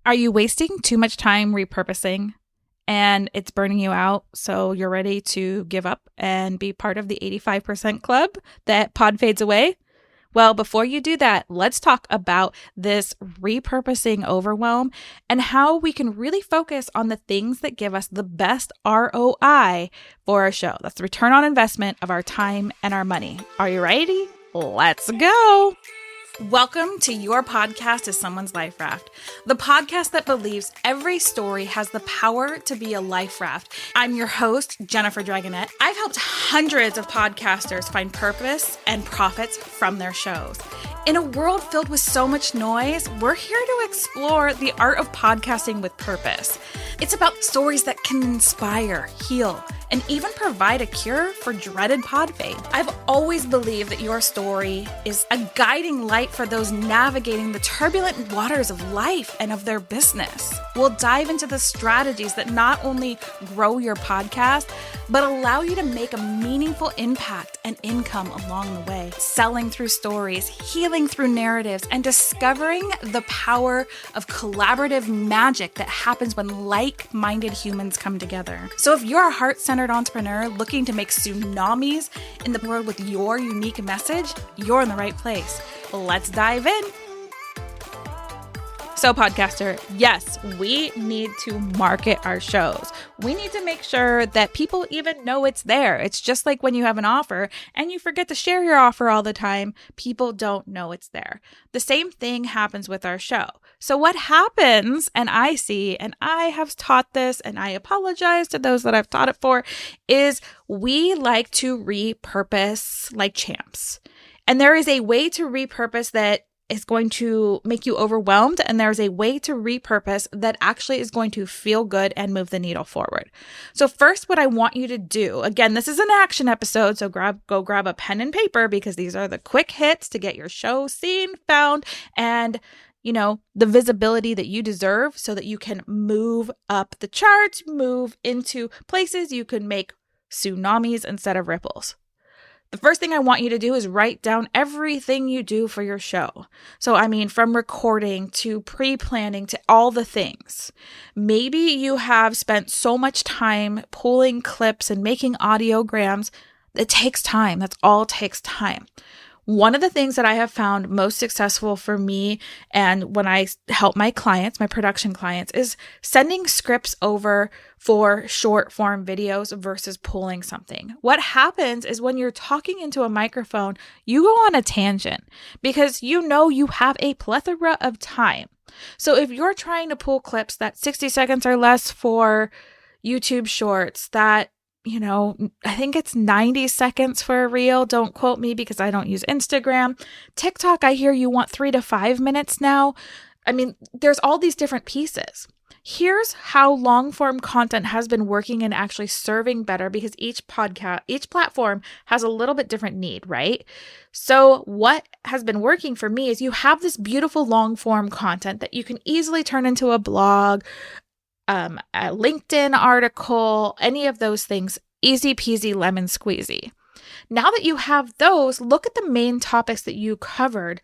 Are you wasting too much time repurposing and it's burning you out, so you're ready to give up and be part of the 85% club that pod fades away? Well, before you do that, let's talk about this repurposing overwhelm and how we can really focus on the things that give us the best ROI for our show. That's the return on investment of our time and our money. Are you ready? Let's go. Welcome to Your Podcast is Someone's Life Raft, the podcast that believes every story has the power to be a life raft. I'm your host, Jennifer Dragonette. I've helped hundreds of podcasters find purpose and profits from their shows. In a world filled with so much noise, we're here to explore the art of podcasting with purpose. It's about stories that can inspire, heal, and even provide a cure for dreaded pod fade. I've always believed that your story is a guiding light for those navigating the turbulent waters of life and of their business. We'll dive into the strategies that not only grow your podcast, but allow you to make a meaningful impact and income along the way. Selling through stories, healing through narratives, and discovering the power of collaborative magic that happens when like-minded humans come together. So if you're a heart-centered entrepreneur looking to make tsunamis in the world with your unique message, you're in the right place. Let's dive in. So podcaster, yes, we need to market our shows. We need to make sure that people even know it's there. It's just like when you have an offer and you forget to share your offer all the time, people don't know it's there. The same thing happens with our show. So what happens, and I see, and I have taught this, and I apologize to those that I've taught it for, is we like to repurpose like champs. And there is a way to repurpose that is going to make you overwhelmed, and there's a way to repurpose that actually is going to feel good and move the needle forward. So first, what I want you to do, again, this is an action episode, so go grab a pen and paper because these are the quick hits to get your show seen, found, and the visibility that you deserve so that you can move up the charts, move into places you can make tsunamis instead of ripples. The first thing I want you to do is write down everything you do for your show. So, from recording to pre-planning to all the things. Maybe you have spent so much time pulling clips and making audiograms. It takes time. That's all it takes time. One of the things that I have found most successful for me and when I help my clients, my production clients, is sending scripts over for short form videos versus pulling something. What happens is when you're talking into a microphone, you go on a tangent because you have a plethora of time. So if you're trying to pull clips that 60 seconds or less for YouTube shorts, that I think it's 90 seconds for a reel. Don't quote me because I don't use Instagram. TikTok, I hear you want 3 to 5 minutes now. There's all these different pieces. Here's how long form content has been working and actually serving better because each platform has a little bit different need, right? So what has been working for me is you have this beautiful long form content that you can easily turn into a blog, a LinkedIn article, any of those things, easy peasy lemon squeezy. Now that you have those, look at the main topics that you covered.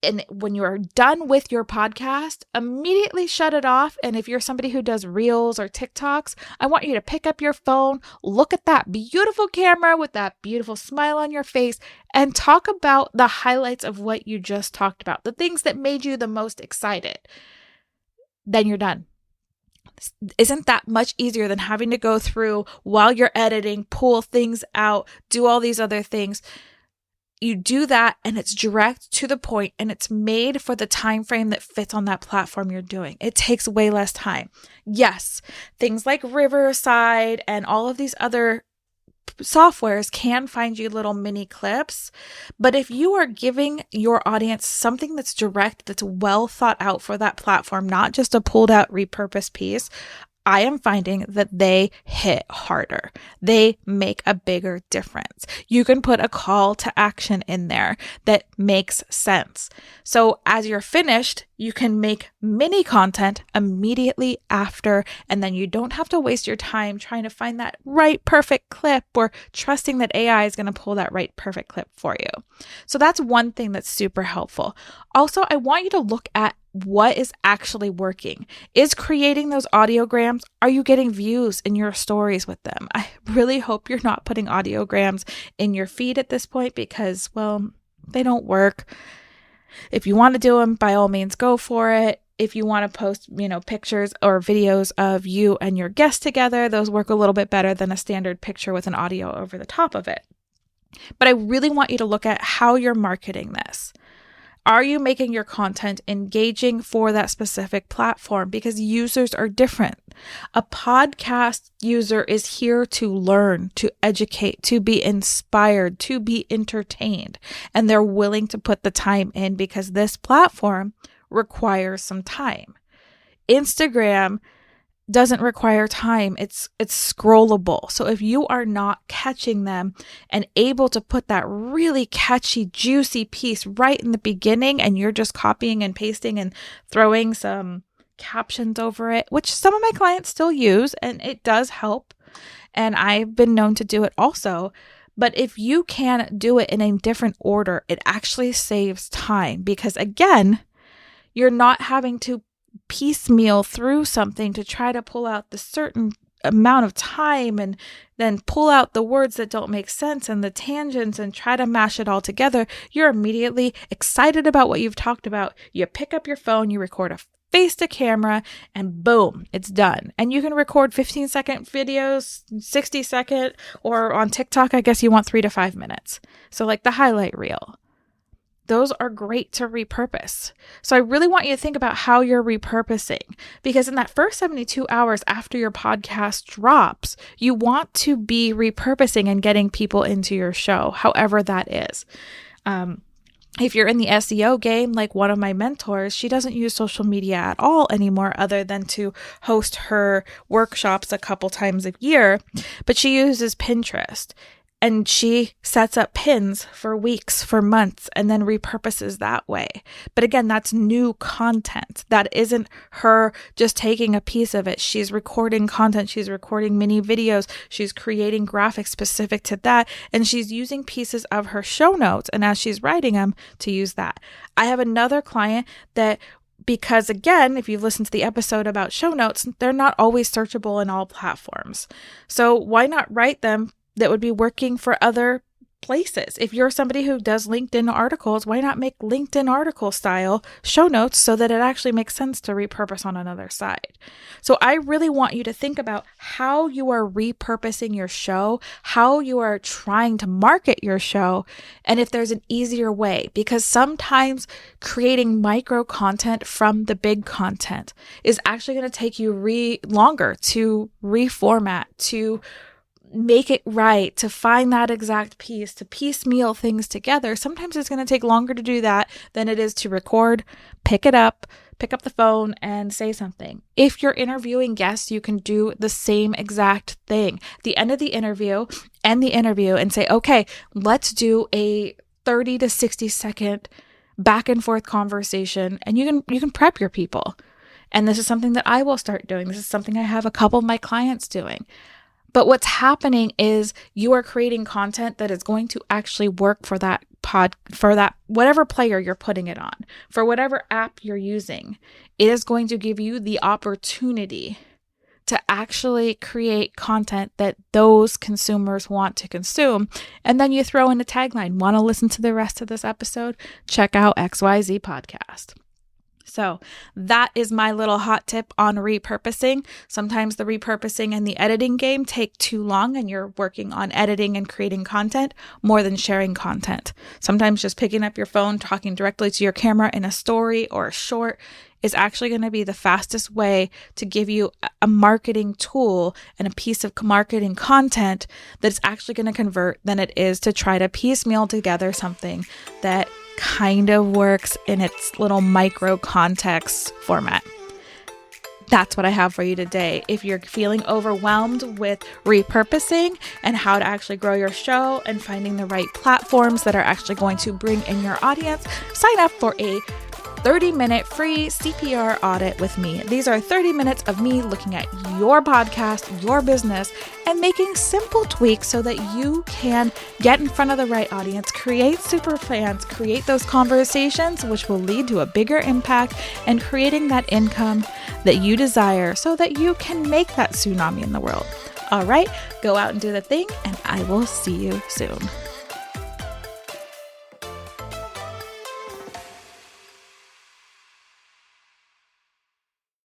And when you are done with your podcast, immediately shut it off. And if you're somebody who does reels or TikToks, I want you to pick up your phone, look at that beautiful camera with that beautiful smile on your face, and talk about the highlights of what you just talked about, the things that made you the most excited. Then you're done. Isn't that much easier than having to go through while you're editing, pull things out, do all these other things? You do that and it's direct to the point and it's made for the time frame that fits on that platform you're doing. It takes way less time. Yes, things like Riverside and all of these other softwares can find you little mini clips, but if you are giving your audience something that's direct, that's well thought out for that platform, not just a pulled out repurposed piece, I am finding that they hit harder. They make a bigger difference. You can put a call to action in there that makes sense. So as you're finished, You can make mini content immediately after, and then you don't have to waste your time trying to find that right perfect clip or trusting that AI is going to pull that right perfect clip for you. So that's one thing that's super helpful. Also, I want you to look at what is actually working. Is creating those audiograms, are you getting views in your stories with them? I really hope you're not putting audiograms in your feed at this point because, well, they don't work. If you want to do them, by all means, go for it. If you want to post, pictures or videos of you and your guest together, those work a little bit better than a standard picture with an audio over the top of it. But I really want you to look at how you're marketing this. Are you making your content engaging for that specific platform? Because users are different. A podcast user is here to learn, to educate, to be inspired, to be entertained. And they're willing to put the time in because this platform requires some time. Instagram doesn't require time. It's scrollable. So if you are not catching them and able to put that really catchy, juicy piece right in the beginning, and you're just copying and pasting and throwing some captions over it, which some of my clients still use, and it does help. And I've been known to do it also. But if you can do it in a different order, it actually saves time because, again, you're not having to piecemeal through something to try to pull out the certain amount of time and then pull out the words that don't make sense and the tangents and try to mash it all together. You're immediately excited about what you've talked about. You pick up your phone, you record a face to camera, and boom, it's done. And you can record 15-second videos, 60-second, or on TikTok, I guess you want 3 to 5 minutes. So like the highlight reel. Those are great to repurpose. So I really want you to think about how you're repurposing, because in that first 72 hours after your podcast drops, you want to be repurposing and getting people into your show, however that is. If you're in the SEO game, like one of my mentors, she doesn't use social media at all anymore other than to host her workshops a couple times a year, but she uses Pinterest. And she sets up pins for weeks, for months, and then repurposes that way. But again, that's new content. That isn't her just taking a piece of it. She's recording content. She's recording mini videos. She's creating graphics specific to that. And she's using pieces of her show notes. And as she's writing them, to use that. I have another client that, because again, if you've listened to the episode about show notes, they're not always searchable in all platforms. So why not write them that would be working for other places? If you're somebody who does LinkedIn articles, why not make LinkedIn article style show notes so that it actually makes sense to repurpose on another side? So I really want you to think about how you are repurposing your show, how you are trying to market your show, and if there's an easier way, because sometimes creating micro content from the big content is actually going to take you longer to reformat, to make it right, to find that exact piece, to piecemeal things together. Sometimes it's going to take longer to do that than it is to record, pick up the phone and say something. If you're interviewing guests, you can do the same exact thing. At the end of the interview, end the interview and say, okay, let's do a 30 to 60 second back and forth conversation, and you can prep your people. And this is something that I will start doing. This is something I have a couple of my clients doing. But what's happening is you are creating content that is going to actually work for that for that whatever player you're putting it on, for whatever app you're using. It is going to give you the opportunity to actually create content that those consumers want to consume. And then you throw in a tagline. Want to listen to the rest of this episode? Check out XYZ Podcast. So that is my little hot tip on repurposing. Sometimes the repurposing and the editing game take too long and you're working on editing and creating content more than sharing content. Sometimes just picking up your phone, talking directly to your camera in a story or a short is actually going to be the fastest way to give you a marketing tool and a piece of marketing content that's actually going to convert than it is to try to piecemeal together something that kind of works in its little micro context format. That's what I have for you today. If you're feeling overwhelmed with repurposing and how to actually grow your show and finding the right platforms that are actually going to bring in your audience, sign up for a 30-minute free CPR audit with me. These are 30 minutes of me looking at your podcast, your business, and making simple tweaks so that you can get in front of the right audience, create super fans, create those conversations, which will lead to a bigger impact and creating that income that you desire so that you can make that tsunami in the world. All right, go out and do the thing, and I will see you soon.